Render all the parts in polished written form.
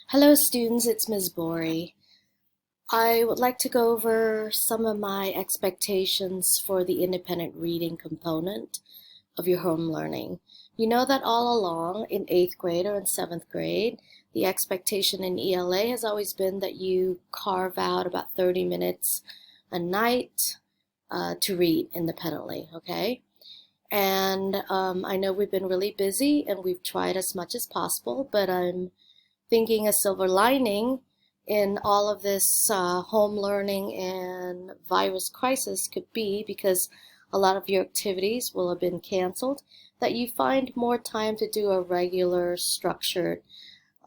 Hello students, it's Ms. Bori. I would like to go over some of my expectations for the independent reading component of your home learning. You know that all along in 8th grade or in 7th grade, the expectation in ELA has always been that you carve out about 30 minutes a night to read independently, okay? And I know we've been really busy and we've tried as much as possible, but I'm thinking a silver lining in all of this home learning and virus crisis could be because a lot of your activities will have been canceled, that you find more time to do a regular structured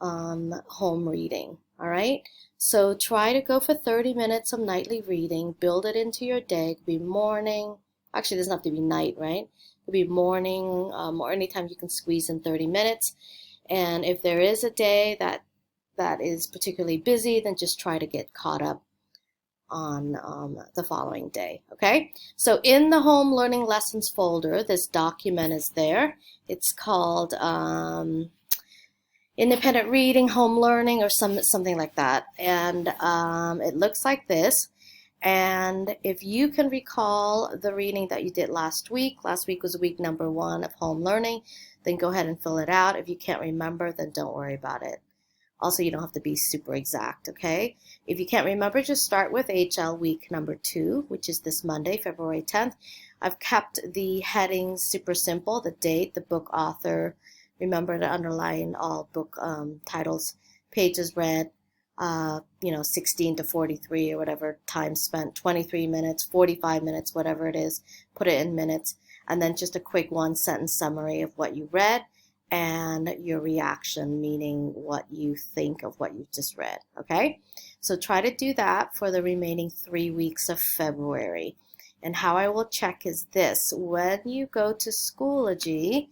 home reading. All right. So try to go for 30 minutes of nightly reading, build it into your day. It could be morning. Actually, it doesn't have to be night, right? It could be morning or anytime you can squeeze in 30 minutes. And if there is a day that is particularly busy, then just try to get caught up on the following day, okay? So in the home learning lessons folder, this document is there. It's called Independent Reading, Home Learning, or something like that. And it looks like this. And if you can recall the reading that you did last week was week number 1 of home learning, then go ahead and fill it out. If you can't remember, then don't worry about it. Also, you don't have to be super exact, okay? If you can't remember, just start with HL week number 2, which is this Monday, February 10th. I've kept the headings super simple, the date, the book author. Remember to underline all book titles, pages read, 16 to 43 or whatever time spent, 23 minutes, 45 minutes, whatever it is, put it in minutes, and then just a quick 1-sentence summary of what you read and your reaction, meaning what you think of what you just read, okay? So try to do that for the remaining 3 weeks of February. And how I will check is this: when you go to Schoology,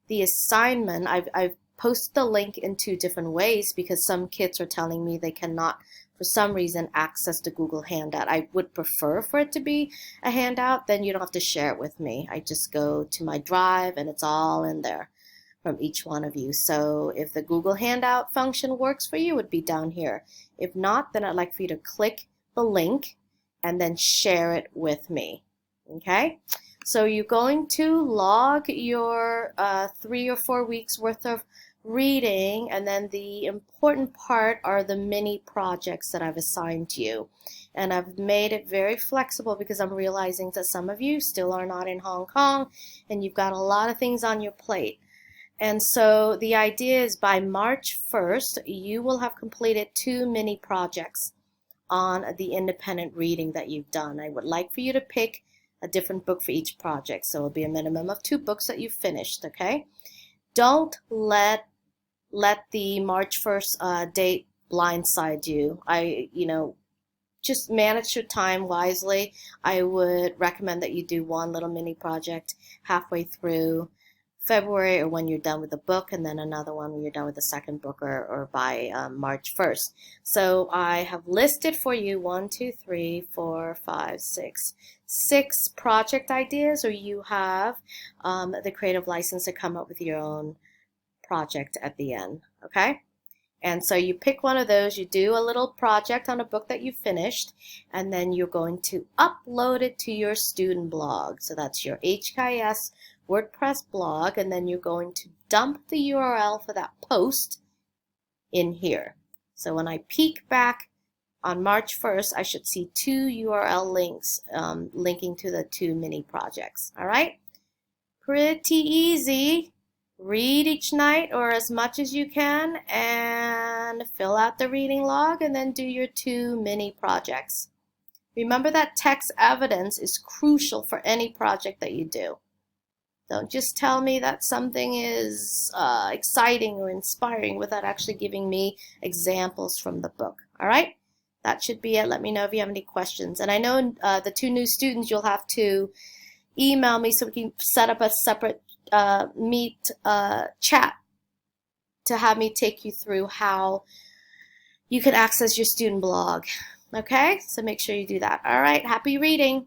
the assignment, I've posted the link in 2 different ways because some kids are telling me they cannot, for some reason, access the Google Handout. I would prefer for it to be a handout, then you don't have to share it with me. I just go to my drive and it's all in there from each one of you. So if the Google Handout function works for you, it would be down here. If not, then I'd like for you to click the link and then share it with me, okay? So you're going to log your 3 or 4 weeks worth of reading, and then the important part are the mini projects that I've assigned to you. And I've made it very flexible because I'm realizing that some of you still are not in Hong Kong and you've got a lot of things on your plate. And so the idea is by March 1st, you will have completed 2 mini projects on the independent reading that you've done. I would like for you to pick a different book for each project. So it'll be a minimum of 2 books that you've finished, okay? Don't let the March 1st date blindside you. Just manage your time wisely. I would recommend that you do one little mini project halfway through February or when you're done with the book, and then another one when you're done with the second book or by March 1st. So I have listed for you 6 project ideas, or you have the creative license to come up with your own project at the end, okay? And so you pick one of those, you do a little project on a book that you finished, and then you're going to upload it to your student blog. So that's your HKS WordPress blog, and then you're going to dump the URL for that post in here. So when I peek back on March 1st, I should see 2 URL links linking to the 2 mini projects. All right? Pretty easy. Read each night or as much as you can and fill out the reading log and then do your 2 mini projects. Remember that text evidence is crucial for any project that you do. Don't just tell me that something is exciting or inspiring without actually giving me examples from the book. All right? That should be it. Let me know if you have any questions. And I know the 2 new students, you'll have to email me so we can set up a separate Meet chat to have me take you through how you can access your student blog. Okay? So make sure you do that. All right. Happy reading.